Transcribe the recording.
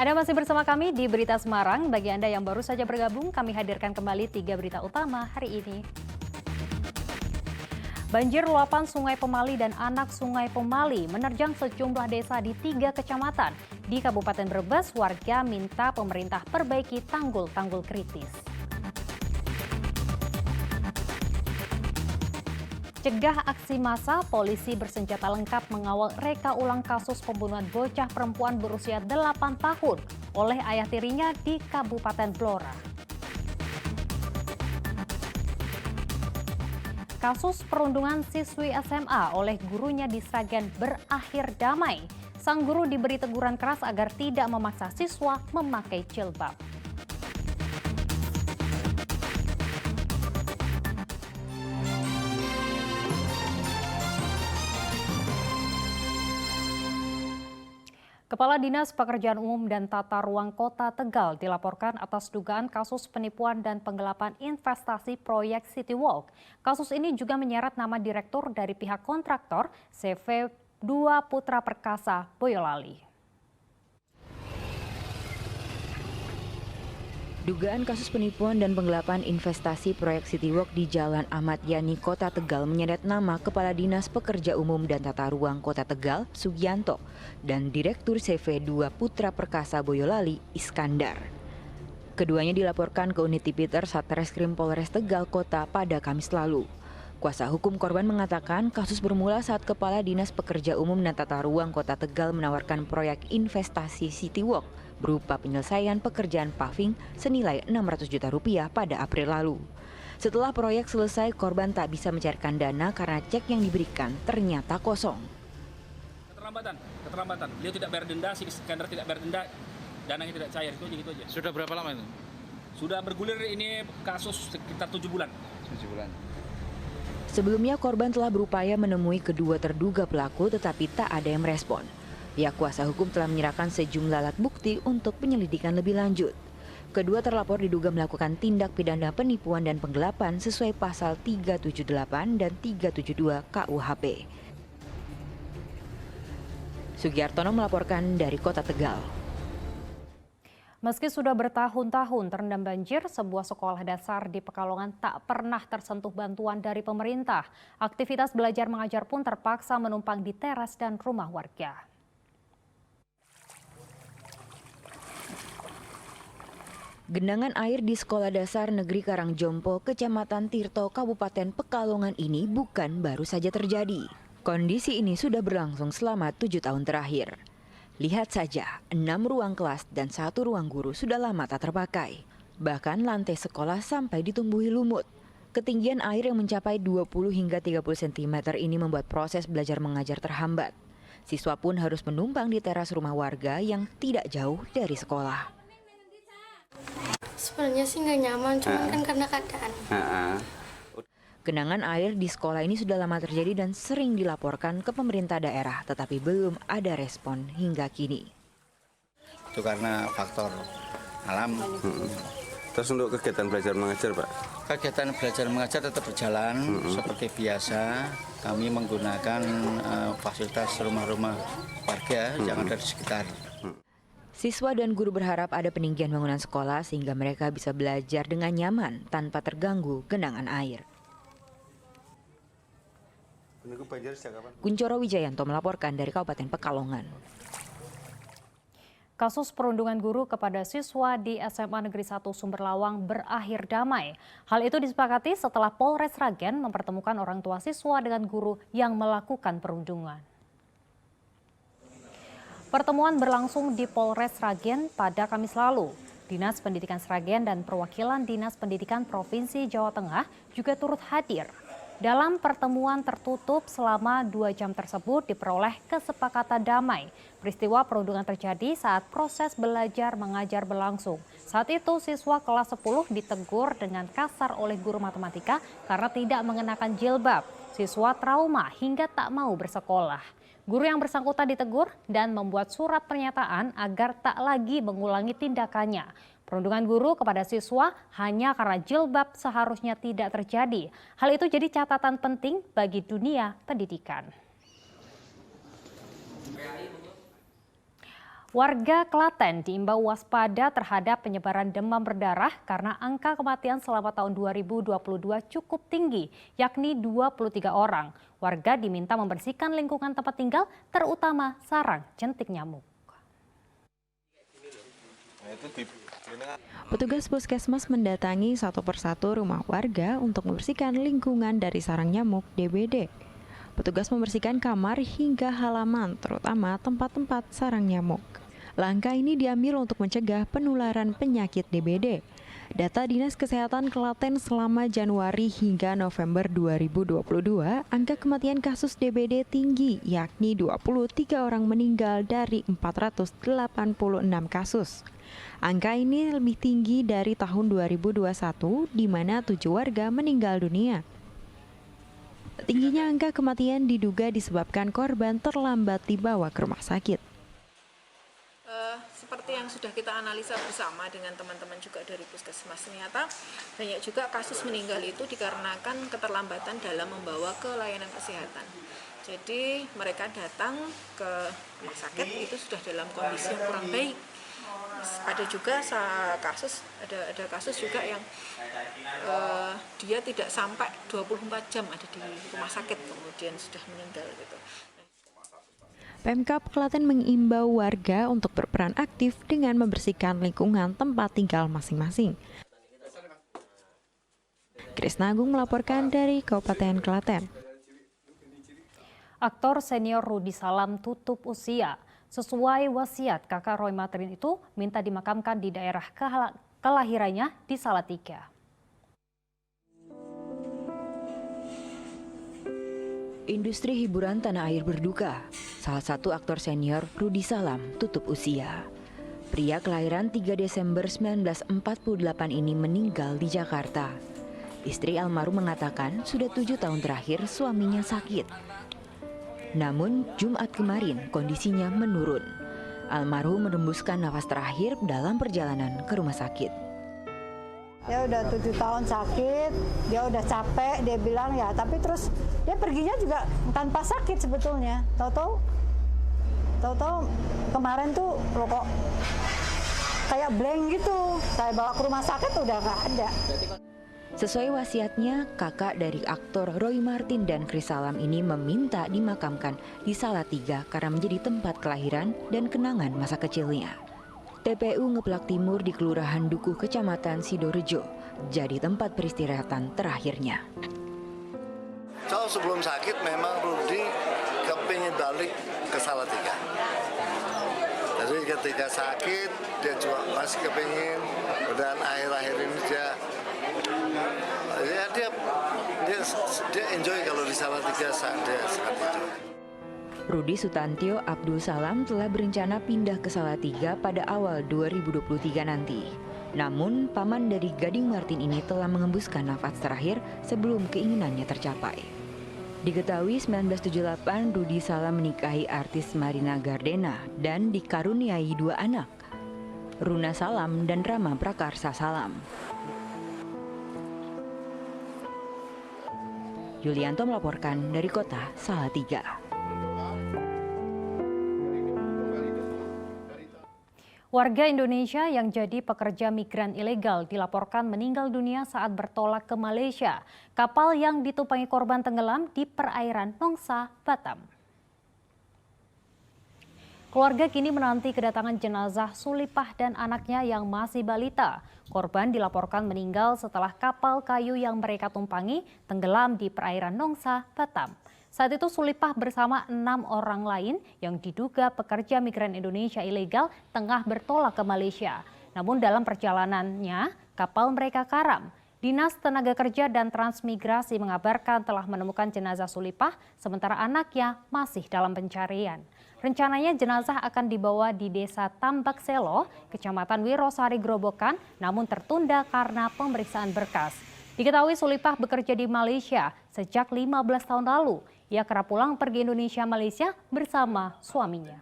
Anda masih bersama kami di Berita Semarang. Bagi Anda yang baru saja bergabung, kami hadirkan kembali 3 berita utama hari ini. Banjir luapan Sungai Pemali dan anak Sungai Pemali menerjang sejumlah desa di 3 kecamatan. Di Kabupaten Brebes, warga minta pemerintah perbaiki tanggul-tanggul kritis. Cegah aksi massa, polisi bersenjata lengkap mengawal reka ulang kasus pembunuhan bocah perempuan berusia 8 tahun oleh ayah tirinya di Kabupaten Blora. Kasus perundungan siswi SMA oleh gurunya di Sragen berakhir damai. Sang guru diberi teguran keras agar tidak memaksa siswa memakai jilbab. Kepala Dinas Pekerjaan Umum dan Tata Ruang Kota Tegal dilaporkan atas dugaan kasus penipuan dan penggelapan investasi proyek City Walk. Kasus ini juga menyeret nama direktur dari pihak kontraktor CV2 Putra Perkasa Boyolali. Dugaan kasus penipuan dan penggelapan investasi proyek City Walk di Jalan Ahmad Yani, Kota Tegal menyeret nama Kepala Dinas Pekerja Umum dan Tata Ruang Kota Tegal, Sugianto, dan Direktur CV2 Putra Perkasa Boyolali, Iskandar. Keduanya dilaporkan ke Unit Tipiter Satreskrim Polres Tegal Kota pada Kamis lalu. Kuasa hukum korban mengatakan kasus bermula saat Kepala Dinas Pekerja Umum dan Tata Ruang Kota Tegal menawarkan proyek investasi City Walk berupa penyelesaian pekerjaan paving senilai 600 juta rupiah pada April lalu. Setelah proyek selesai, korban tak bisa mencairkan dana karena cek yang diberikan ternyata kosong. Keterlambatan. Beliau tidak bayar denda, si Iskandar tidak bayar denda, dananya tidak cair, itu aja. Sudah berapa lama itu? Sudah bergulir ini kasus sekitar 7 bulan. 7 bulan. Sebelumnya korban telah berupaya menemui kedua terduga pelaku tetapi tak ada yang merespon. Pihak kuasa hukum telah menyerahkan sejumlah alat bukti untuk penyelidikan lebih lanjut. Kedua terlapor diduga melakukan tindak pidana penipuan dan penggelapan sesuai pasal 378 dan 372 KUHP. Sugiartono melaporkan dari Kota Tegal. Meski sudah bertahun-tahun terendam banjir, sebuah sekolah dasar di Pekalongan tak pernah tersentuh bantuan dari pemerintah. Aktivitas belajar mengajar pun terpaksa menumpang di teras dan rumah warga. Genangan air di Sekolah Dasar Negeri Karangjompo, Kecamatan Tirto, Kabupaten Pekalongan ini bukan baru saja terjadi. Kondisi ini sudah berlangsung selama 7 tahun terakhir. Lihat saja, 6 ruang kelas dan 1 ruang guru sudah lama tak terpakai. Bahkan lantai sekolah sampai ditumbuhi lumut. Ketinggian air yang mencapai 20 hingga 30 cm ini membuat proses belajar mengajar terhambat. Siswa pun harus menumpang di teras rumah warga yang tidak jauh dari sekolah. Sebenarnya sih nggak nyaman, cuman kan karena keadaan. Genangan air di sekolah ini sudah lama terjadi dan sering dilaporkan ke pemerintah daerah, tetapi belum ada respon hingga kini. Itu karena faktor alam. Terus untuk kegiatan belajar mengajar, Pak? Kegiatan belajar mengajar tetap berjalan seperti biasa. Kami menggunakan fasilitas rumah-rumah warga yang ada di sekitar. Siswa dan guru berharap ada peninggian bangunan sekolah sehingga mereka bisa belajar dengan nyaman tanpa terganggu genangan air. Kuncoro Wijayanto melaporkan dari Kabupaten Pekalongan. Kasus perundungan guru kepada siswa di SMA Negeri 1 Sumberlawang berakhir damai. Hal itu disepakati setelah Polres Sragen mempertemukan orang tua siswa dengan guru yang melakukan perundungan. Pertemuan berlangsung di Polres Sragen pada Kamis lalu. Dinas Pendidikan Sragen dan perwakilan Dinas Pendidikan Provinsi Jawa Tengah juga turut hadir. Dalam pertemuan tertutup selama 2 jam tersebut diperoleh kesepakatan damai. Peristiwa perundungan terjadi saat proses belajar mengajar berlangsung. Saat itu siswa kelas 10 ditegur dengan kasar oleh guru matematika karena tidak mengenakan jilbab. Siswa trauma hingga tak mau bersekolah. Guru yang bersangkutan ditegur dan membuat surat pernyataan agar tak lagi mengulangi tindakannya. Perundungan guru kepada siswa hanya karena jilbab seharusnya tidak terjadi. Hal itu jadi catatan penting bagi dunia pendidikan. Warga Klaten diimbau waspada terhadap penyebaran demam berdarah karena angka kematian selama tahun 2022 cukup tinggi, yakni 23 orang. Warga diminta membersihkan lingkungan tempat tinggal, terutama sarang jentik nyamuk. Petugas puskesmas mendatangi satu persatu rumah warga untuk membersihkan lingkungan dari sarang nyamuk DBD. Petugas membersihkan kamar hingga halaman, terutama tempat-tempat sarang nyamuk. Langkah ini diambil untuk mencegah penularan penyakit DBD. Data Dinas Kesehatan Klaten selama Januari hingga November 2022, angka kematian kasus DBD tinggi, yakni 23 orang meninggal dari 486 kasus. Angka ini lebih tinggi dari tahun 2021, di mana 7 warga meninggal dunia. Tingginya angka kematian diduga disebabkan korban terlambat dibawa ke rumah sakit. Seperti yang sudah kita analisa bersama dengan teman-teman juga dari puskesmas, ternyata banyak juga kasus meninggal itu dikarenakan keterlambatan dalam membawa ke layanan kesehatan. Jadi mereka datang ke rumah sakit itu sudah dalam kondisi yang kurang baik. Ada juga ada kasus juga yang dia tidak sampai 24 jam ada di rumah sakit kemudian sudah meninggal gitu. Pemkab Klaten mengimbau warga untuk berperan aktif dengan membersihkan lingkungan tempat tinggal masing-masing. Krisna Agung melaporkan dari Kabupaten Klaten. Aktor senior Rudy Salam tutup usia. Sesuai wasiat kakak Roy Martin itu minta dimakamkan di daerah kelahirannya di Salatiga. Industri hiburan tanah air berduka. Salah satu aktor senior, Rudy Salam, tutup usia. Pria kelahiran 3 Desember 1948 ini meninggal di Jakarta. Istri almarhum mengatakan sudah 7 tahun terakhir suaminya sakit. Namun Jumat kemarin kondisinya menurun. Almarhum menembuskan nafas terakhir dalam perjalanan ke rumah sakit. Dia udah 7 tahun sakit, dia udah capek, dia bilang ya, tapi terus dia perginya juga tanpa sakit sebetulnya. Tahu-tahu kemarin tuh lo kok kayak blank gitu. Saya bawa ke rumah sakit udah nggak ada. Sesuai wasiatnya, kakak dari aktor Roy Martin dan Chris Salam ini meminta dimakamkan di Salatiga karena menjadi tempat kelahiran dan kenangan masa kecilnya. TPU Ngeplak Timur di Kelurahan Dukuh, Kecamatan Sidorejo, jadi tempat peristirahatan terakhirnya. Jauh sebelum sakit memang Rudy kepingin balik ke Salatiga. Jadi ketika sakit dia juga masih kepingin, dan akhir-akhir ini dia enjoy kalau di Salatiga dia sangat enjoy. Rudy Sutantio Abdul Salam telah berencana pindah ke Salatiga pada awal 2023 nanti. Namun, paman dari Gading Martin ini telah mengembuskan nafas terakhir sebelum keinginannya tercapai. Diketahui 1978 Rudy Salam menikahi artis Marina Gardena dan dikaruniai 2 anak, Runa Salam dan Rama Prakarsa Salam. Yulianto melaporkan dari kota Salatiga. Warga Indonesia yang jadi pekerja migran ilegal dilaporkan meninggal dunia saat bertolak ke Malaysia. Kapal yang ditumpangi korban tenggelam di perairan Nongsa, Batam. Keluarga kini menanti kedatangan jenazah Sulipah dan anaknya yang masih balita. Korban dilaporkan meninggal setelah kapal kayu yang mereka tumpangi tenggelam di perairan Nongsa, Batam. Saat itu Sulipah bersama 6 orang lain yang diduga pekerja migran Indonesia ilegal tengah bertolak ke Malaysia. Namun dalam perjalanannya kapal mereka karam. Dinas Tenaga Kerja dan Transmigrasi mengabarkan telah menemukan jenazah Sulipah sementara anaknya masih dalam pencarian. Rencananya jenazah akan dibawa di Desa Tambak Selo, Kecamatan Wirosari Grobogan, namun tertunda karena pemeriksaan berkas. Diketahui Sulipah bekerja di Malaysia sejak 15 tahun lalu. Ia kerap pulang pergi Indonesia Malaysia bersama suaminya.